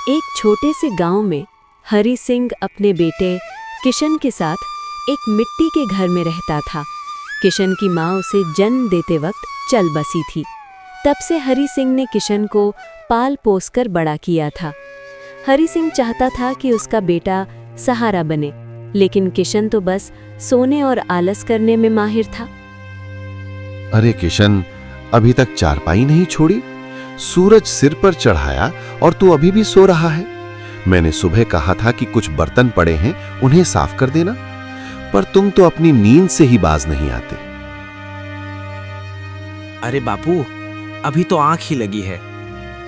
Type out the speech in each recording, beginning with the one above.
एक छोटे से गांव में हरि सिंह अपने बेटे किशन के साथ एक मिट्टी के घर में रहता था। किशन की माँ उसे जन्म देते वक्त चल बसी थी। तब से हरि सिंह ने किशन को पाल पोस कर बड़ा किया था। हरि सिंह चाहता था कि उसका बेटा सहारा बने, लेकिन किशन तो बस सोने और आलस करने में माहिर था। अरे किशन, अभी तक चारपाई नहीं छोड़ी? सूरज सिर पर चढ़ाया और तू अभी भी सो रहा है। मैंने सुबह कहा था कि कुछ बर्तन पड़े हैं, उन्हें साफ कर देना, पर तुम तो अपनी नींद से ही बाज नहीं आते। अरे बापू, अभी तो आंख ही लगी है,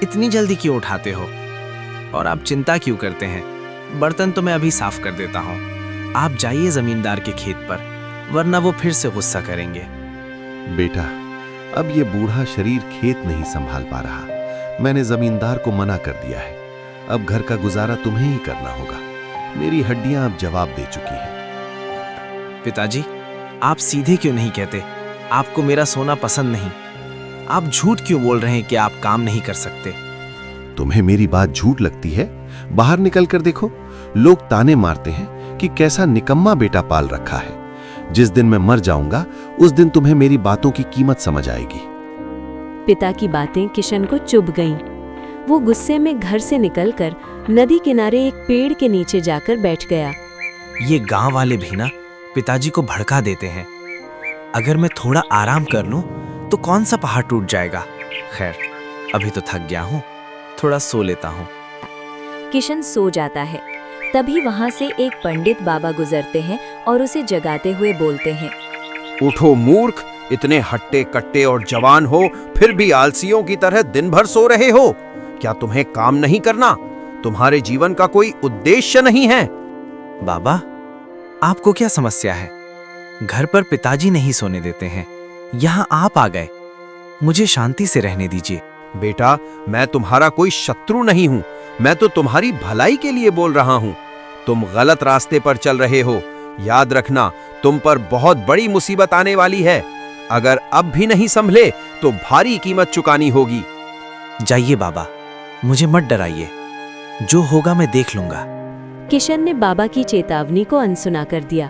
इतनी जल्दी क्यों उठाते हो? और आप चिंता क्यों करते हैं? बर्तन तो मैं अभी साफ कर देता हूँ। आप जाइए जमींदार के खेत पर, वरना वो फिर से गुस्सा करेंगे। बेटा, अब ये बूढ़ा शरीर खेत नहीं संभाल पा रहा। मैंने जमींदार को मना कर दिया है। अब घर का गुजारा तुम्हें ही करना होगा। मेरी हड्डियां अब जवाब दे चुकी हैं। पिताजी, आप सीधे क्यों नहीं कहते आपको मेरा सोना पसंद नहीं? आप झूठ क्यों बोल रहे हैं कि आप काम नहीं कर सकते? तुम्हें मेरी बात झूठ लगती है? बाहर निकल कर देखो, लोग ताने मारते हैं कि कैसा निकम्मा बेटा पाल रखा है। जिस दिन मैं मर जाऊंगा, उस दिन तुम्हें मेरी बातों की कीमत समझ आएगी। पिता की बातें किशन को चुभ गईं। वो गुस्से में घर से निकलकर नदी किनारे एक पेड़ के नीचे जाकर बैठ गया। ये गांव वाले भी ना पिताजी को भड़का देते हैं। अगर मैं थोड़ा आराम कर लूं तो कौन सा पहाड़ टूट जाएगा। खैर, अभी तो थक गया हूं, थोड़ा सो लेता हूं। किशन सो जाता है। तभी वहां से एक पंडित बाबा गुजरते हैं और उसे जगाते हुए बोलते हैं, उठो मूर्ख, इतने हट्टे कट्टे और जवान हो, फिर भी आलसियों की तरह दिन भर सो रहे हो। क्या तुम्हें काम नहीं करना? तुम्हारे जीवन का कोई उद्देश्य नहीं है? बाबा, आपको क्या समस्या है? घर पर पिताजी नहीं सोने देते हैं, यहाँ आप आ गए। मुझे शांति से रहने दीजिए। बेटा, मैं तुम्हारा कोई शत्रु नहीं हूं। मैं तो तुम्हारी भलाई के लिए बोल रहा हूं। तुम गलत रास्ते पर चल रहे हो। याद रखना, तुम पर बहुत बड़ी मुसीबत आने वाली है। अगर अब भी नहीं संभले तो भारी कीमत चुकानी होगी। जाइए बाबा, मुझे मत डराइए। जो होगा मैं देख लूंगा। किशन ने बाबा की चेतावनी को अनसुना कर दिया,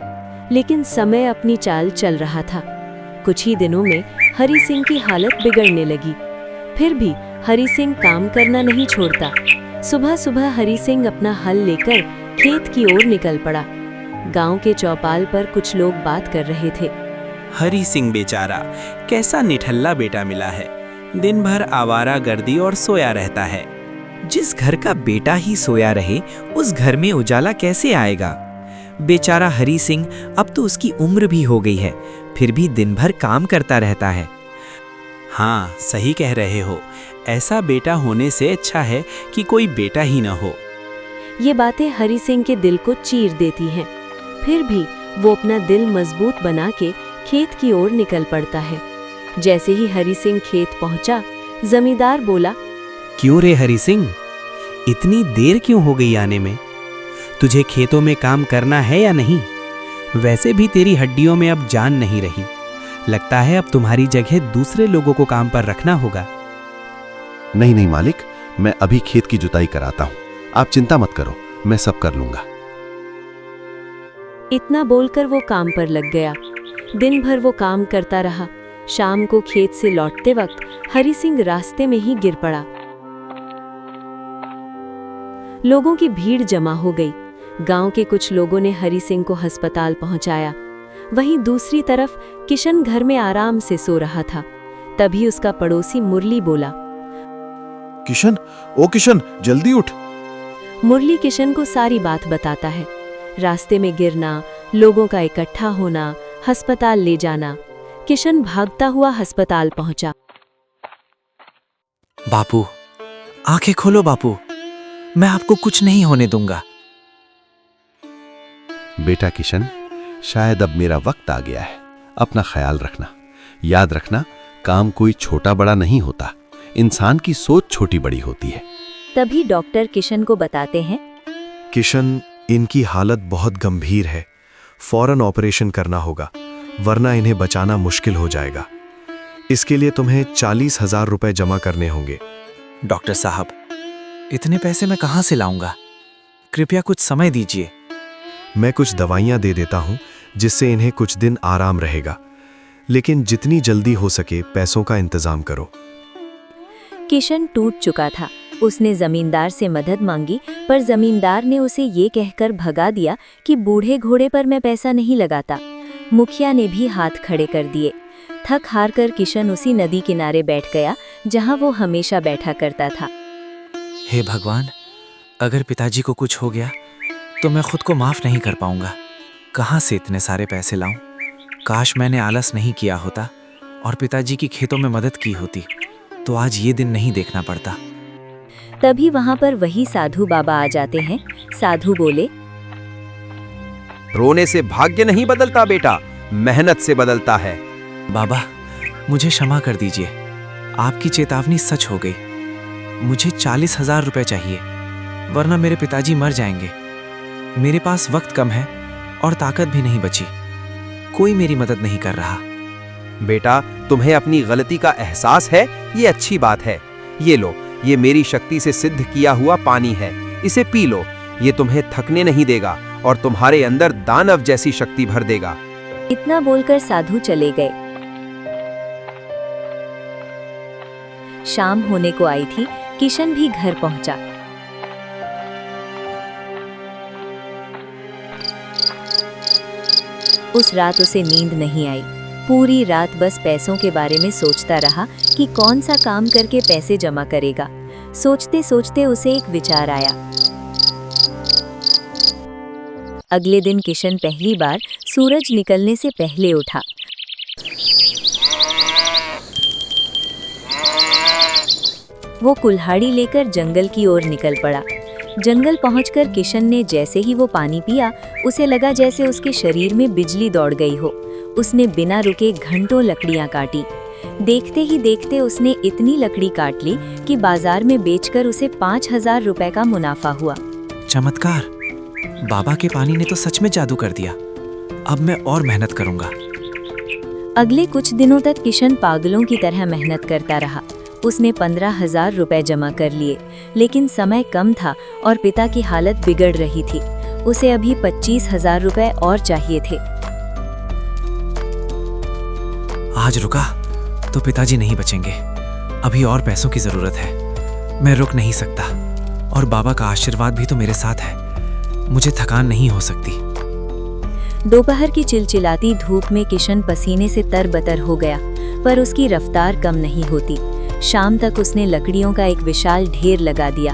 लेकिन समय अपनी चाल चल रहा था। कुछ ही दिनों में हरि सिंह की हालत बिगड़ने लगी। फिर भी हरि सिंह काम करना नहीं छोड़ता। सुबह सुबह हरि सिंह अपना हल लेकर खेत की ओर निकल पड़ा। गांव के चौपाल पर कुछ लोग बात कर रहे थे। हरि सिंह बेचारा, कैसा निठल्ला बेटा मिला है। दिन भर आवारा गर्दी और सोया रहता है। जिस घर का बेटा ही सोया रहे, उस घर में उजाला कैसे आएगा? बेचारा हरि सिंह, अब तो उसकी उम्र भी हो गई है, फिर भी दिन भर काम करता रहता है। हाँ, सही कह रहे हो। ऐसा बेटा होने से अच्छा है कि कोई बेटा ही न हो। ये बातें हरि सिंह के दिल को चीर देती हैं। फिर भी वो अपना दिल मजबूत बना के खेत की ओर निकल पड़ता है। जैसे ही हरि सिंह खेत पहुंचा, जमींदार बोला, क्यों रे हरि सिंह, इतनी देर क्यों हो गई आने में? तुझे खेतों में काम करना है या नहीं? वैसे भी तेरी हड्डियों में अब जान नहीं रही। लगता है अब तुम्हारी जगह दूसरे लोगों को काम पर रखना होगा। नहीं नहीं मालिक, मैं अभी खेत की जुताई कराता हूँ। आप चिंता मत करो, मैं सब कर लूंगा। इतना बोलकर वो काम पर लग गया। दिन भर वो काम करता रहा। शाम को खेत से लौटते वक्त हरि सिंह रास्ते में ही गिर पड़ा। लोगों की भीड़ जमा हो गई। गांव के कुछ लोगों ने हरि सिंह को अस्पताल पहुंचाया। वहीं दूसरी तरफ किशन घर में आराम से सो रहा था। तभी उसका पड़ोसी मुरली बोला, किशन, ओ किशन, जल्दी उठ। मुरली किशन को सारी बात बताता है। रास्ते में गिरना, लोगों का इकट्ठा होना, अस्पताल ले जाना। किशन भागता हुआ अस्पताल पहुंचा। बापू, आंखें खोलो बापू, मैं आपको कुछ नहीं होने दूंगा। बेटा किशन, शायद अब मेरा वक्त आ गया है। अपना ख्याल रखना। याद रखना, काम कोई छोटा बड़ा नहीं होता। इंसान की सोच छोटी बड़ी होती है। तभी डॉक्टर किशन को बताते हैं, किशन, इनकी हालत बहुत गंभीर है। फौरन ऑपरेशन करना होगा, वरना इन्हें बचाना मुश्किल हो जाएगा। इसके लिए तुम्हें 40,000 रुपए जमा करने होंगे। डॉक्टर साहब, इतने पैसे मैं कहाँ से लाऊंगा? कृपया कुछ समय दीजिए। मैं कुछ दवाइयाँ दे देता हूँ जिससे इन्हें कुछ दिन आराम रहेगा, लेकिन जितनी जल्दी हो सके पैसों का इंतजाम करो। किशन टूट चुका था। उसने जमींदार से मदद मांगी, पर जमींदार ने उसे ये कहकर भगा दिया कि बूढ़े घोड़े पर मैं पैसा नहीं लगाता। मुखिया ने भी हाथ खड़े कर दिए। थक हार कर किशन उसी नदी किनारे बैठ गया जहां वो हमेशा बैठा करता था। हे भगवान, अगर पिताजी को कुछ हो गया तो मैं खुद को माफ नहीं कर पाऊंगा। कहाँ से इतने सारे पैसे लाऊं? काश मैंने आलस नहीं किया होता और पिताजी की खेतों में मदद की होती, तो आज ये दिन नहीं देखना पड़ता। तभी वहां पर वही साधु बाबा आ जाते हैं। साधु बोले, रोने से भाग्य नहीं बदलता बेटा, मेहनत से बदलता है। बाबा, मुझे क्षमा कर दीजिए। आपकी चेतावनी सच हो गई। मुझे 40,000 रुपए चाहिए, वरना मेरे पिताजी मर जाएंगे। मेरे पास वक्त कम है और ताकत भी नहीं बची। कोई मेरी मदद नहीं कर रहा। बेटा, तुम्हें अपनी गलती का एहसास है, ये अच्छी बात है। ये लो, ये मेरी शक्ति से सिद्ध किया हुआ पानी है, इसे पी लो। ये तुम्हें थकने नहीं देगा और तुम्हारे अंदर दानव जैसी शक्ति भर देगा। इतना बोलकर साधु चले गए। शाम होने को आई थी। किशन भी घर पहुंचा। उस रात उसे नींद नहीं आई। पूरी रात बस पैसों के बारे में सोचता रहा कि कौन सा काम करके पैसे जमा करेगा। सोचते सोचते उसे एक विचार आया। अगले दिन किशन पहली बार सूरज निकलने से पहले उठा। वो कुल्हाड़ी लेकर जंगल की ओर निकल पड़ा। जंगल पहुंचकर किशन ने जैसे ही वो पानी पिया, उसे लगा जैसे उसके शरीर में बिजली दौड़ गई हो। उसने बिना रुके घंटों लकड़ियां काटी। देखते ही देखते उसने इतनी लकड़ी काट ली कि बाजार में बेचकर उसे 5,000 रुपए का मुनाफा हुआ। चमत्कार! बाबा के पानी ने तो सच में जादू कर दिया। अब मैं और मेहनत करूंगा। अगले कुछ दिनों तक किशन पागलों की तरह मेहनत करता रहा। उसने 15,000 रुपए जमा कर लिए, लेकिन समय कम था और पिता की हालत बिगड़ रही थी। उसे अभी 25,000 रुपए और चाहिए थे। आज रुका तो पिताजी नहीं बचेंगे। अभी और पैसों की जरूरत है। मैं रुक नहीं सकता और बाबा का आशीर्वाद भी तो मेरे साथ है। मुझे थकान नहीं हो सकती। दोपहर की चिलचिलाती धूप में किशन पसीने से तरबतर हो गया, पर उसकी रफ्तार कम नहीं होती। शाम तक उसने लकड़ियों का एक विशाल ढेर लगा दिया।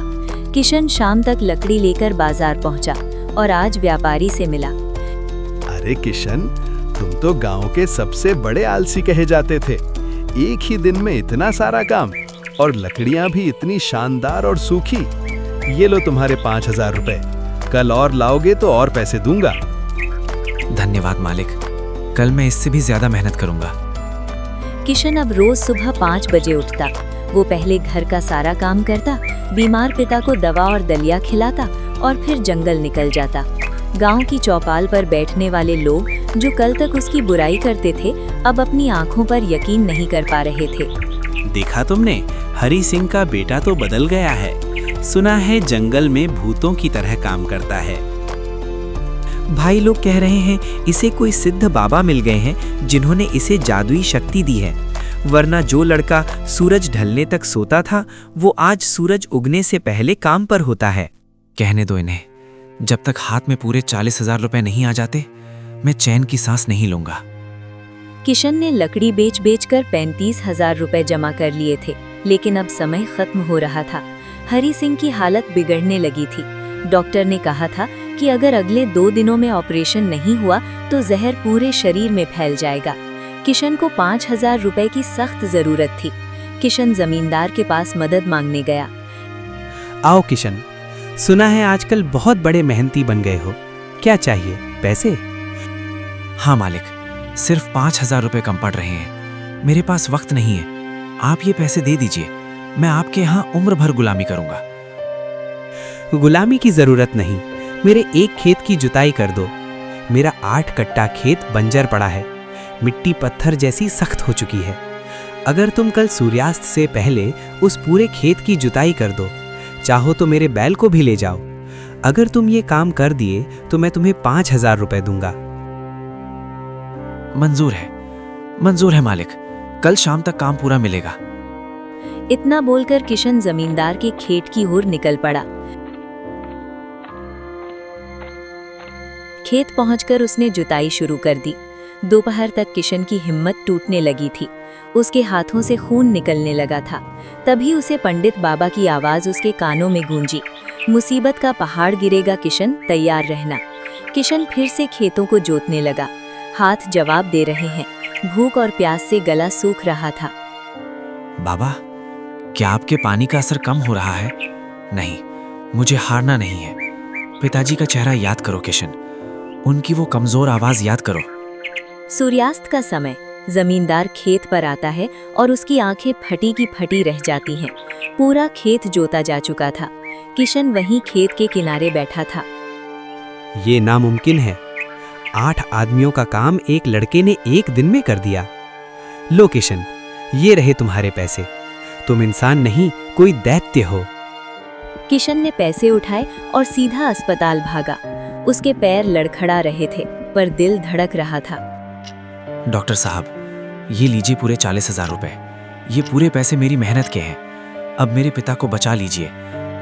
किशन शाम तक लकड़ी लेकर बाजार पहुंचा और आज व्यापारी से मिला। अरे किशन, तुम तो गांव के सबसे बड़े आलसी कहे जाते थे। एक ही दिन में इतना सारा काम, और लकड़ियां भी इतनी शानदार और सूखी। ये लो तुम्हारे 5,000 रुपए। कल और लाओगे तो और पैसे दूंगा। धन्यवाद मालिक। कल मैं इससे भी ज्यादा मेहनत करूंगा। किशन अब रोज सुबह 5 बजे उठता। वो पहले घर का सारा काम करता, बीमार पिता को दवा और दलिया खिलाता और फिर जंगल निकल जाता। गांव की चौपाल पर बैठने वाले लोग जो कल तक उसकी बुराई करते थे, अब अपनी आंखों पर यकीन नहीं कर पा रहे थे। देखा तुमने, हरी सिंह का बेटा तो बदल गया है। सुना है जंगल में भूतों की तरह काम करता है। भाई लोग कह रहे हैं इसे कोई सिद्ध बाबा मिल गए हैं जिन्होंने इसे जादुई शक्ति दी है, वरना जो लड़का सूरज ढलने तक सोता था वो आज सूरज उगने से पहले काम पर होता है। कहने दो इन्हें। जब तक हाथ में पूरे 40,000 रुपए नहीं आ जाते, मैं चैन की सांस नहीं लूंगा। किशन ने लकड़ी बेच बेच कर 35,000 रुपए जमा कर लिए थे, लेकिन अब समय खत्म हो रहा था। हरी सिंह की हालत बिगड़ने लगी थी। डॉक्टर ने कहा था कि अगर अगले 2 दिनों में ऑपरेशन नहीं हुआ तो जहर पूरे शरीर में फैल जाएगा। किशन को 5,000 रुपए की सख्त जरूरत थी। किशन जमींदार के पास मदद मांगने गया। आओ किशन, सुना है आजकल बहुत बड़े मेहनती बन गए हो। क्या चाहिए? पैसे? हाँ मालिक, सिर्फ 5,000 रुपए कम पड़ रहे हैं। मेरे पास वक्त नहीं है। आप ये पैसे दे दीजिए। मैं आपके यहाँ उम्र भर गुलामी करूंगा। गुलामी की जरूरत नहीं, मेरे एक खेत की जुताई कर दो। मेरा 8 कट्टा खेत बंजर पड़ा है, मिट्टी पत्थर जैसी सख्त हो चुकी है। अगर तुम कल सूर्यास्त से पहले उस पूरे खेत की जुताई कर दो, चाहो तो मेरे बैल को भी ले जाओ। अगर तुम ये काम कर दिए तो मैं तुम्हें 5,000 रुपए दूंगा। मंजूर है मालिक, कल शाम तक काम पूरा मिलेगा। इतना बोलकर किशन जमींदार के खेत की ओर निकल पड़ा। खेत पहुंचकर उसने जुताई शुरू कर दी। दोपहर तक किशन की हिम्मत टूटने लगी थी। उसके हाथों से खून निकलने लगा था। तभी उसे पंडित बाबा की आवाज उसके कानों में गूंजी, मुसीबत का पहाड़ गिरेगा किशन, तैयार रहना। किशन फिर से खेतों को जोतने लगा। हाथ जवाब दे रहे हैं। भूख और प्यास से गला सूख रहा था। बाबा, क्या आपके पानी का असर कम हो रहा है? नहीं, मुझे हारना नहीं है। पिताजी का चेहरा याद करो किशन, उनकी वो कमजोर आवाज याद करो। सूर्यास्त का समय जमींदार खेत पर आता है और उसकी आंखें फटी की फटी रह जाती हैं। पूरा खेत जोता जा चुका था। किशन वहीं खेत के किनारे बैठा था। ये नामुमकिन है। 8 आदमियों का काम एक लड़के ने एक दिन में कर दिया। लो किशन, ये रहे तुम्हारे पैसे। तुम इंसान नहीं, कोई दैत्य हो। किशन ने पैसे उठाए और सीधा अस्पताल भागा। उसके पैर लड़खड़ा रहे थे, पर दिल धड़क रहा था। डॉक्टर साहब, ये लीजिए पूरे 40,000 रुपए। ये पूरे पैसे मेरी मेहनत के हैं। अब मेरे पिता को बचा लीजिए,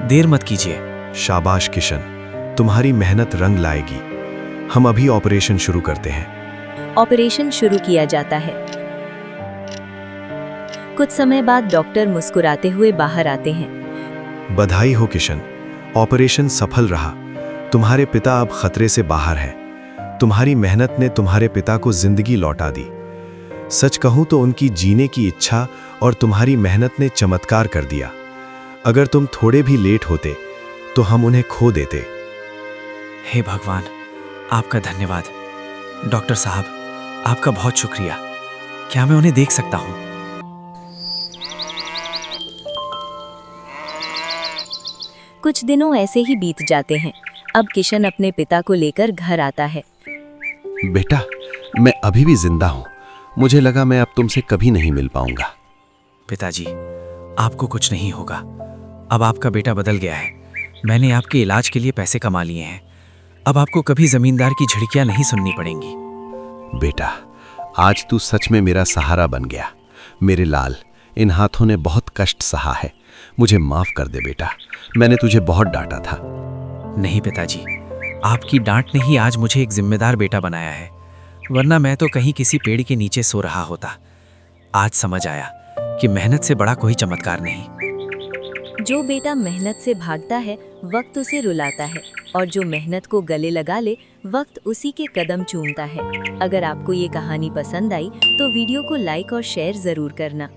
देर मत कीजिए। शाबाश किशन, तुम्हारी मेहनत रंग लाएगी। हम अभी ऑपरेशन शुरू करते हैं। ऑपरेशन शुरू किया जाता है। कुछ समय बाद डॉक्टर मुस्कुराते हुए बाहर आते हैं। बधाई हो किशन, ऑपरेशन सफल रहा। तुम्हारे पिता अब खतरे से बाहर है। तुम्हारी मेहनत ने तुम्हारे पिता को जिंदगी लौटा दी। सच कहूं तो उनकी जीने की इच्छा और तुम्हारी मेहनत ने चमत्कार कर दिया। अगर तुम थोड़े भी लेट होते तो हम उन्हें खो देते। हे भगवान, आपका धन्यवाद। डॉक्टर साहब, आपका बहुत शुक्रिया। क्या मैं उन्हें देख सकता हूं? कुछ दिनों ऐसे ही बीत जाते हैं। अब किशन अपने पिता को लेकर घर आता है। बेटा, मैं अभी भी जिंदा हूं। मुझे लगा मैं अब तुमसे कभी नहीं मिल पाऊंगा। पिताजी, आपको कुछ नहीं होगा। अब आपका बेटा बदल गया है। मैंने आपके इलाज के लिए पैसे कमा लिए हैं। अब आपको कभी जमींदार की झिड़कियां नहीं सुननी पड़ेंगी। बेटा, आज तू सच में मेरा सहारा बन गया। मेरे लाल, इन हाथों ने बहुत कष्ट सहा है। मुझे माफ कर दे बेटा, मैंने तुझे बहुत डांटा था। नहीं पिताजी, आपकी डांट ने ही आज मुझे एक जिम्मेदार बेटा बनाया है, वरना मैं तो कहीं किसी पेड़ के नीचे सो रहा होता। आज समझ आया कि मेहनत से बड़ा कोई चमत्कार नहीं। जो बेटा मेहनत से भागता है, वक्त उसे रुलाता है, और जो मेहनत को गले लगा ले, वक्त उसी के कदम चूमता है। अगर आपको ये कहानी पसंद आई तो वीडियो को लाइक और शेयर जरूर करना।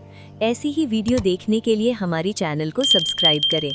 ऐसी ही वीडियो देखने के लिए हमारी चैनल को सब्सक्राइब करें।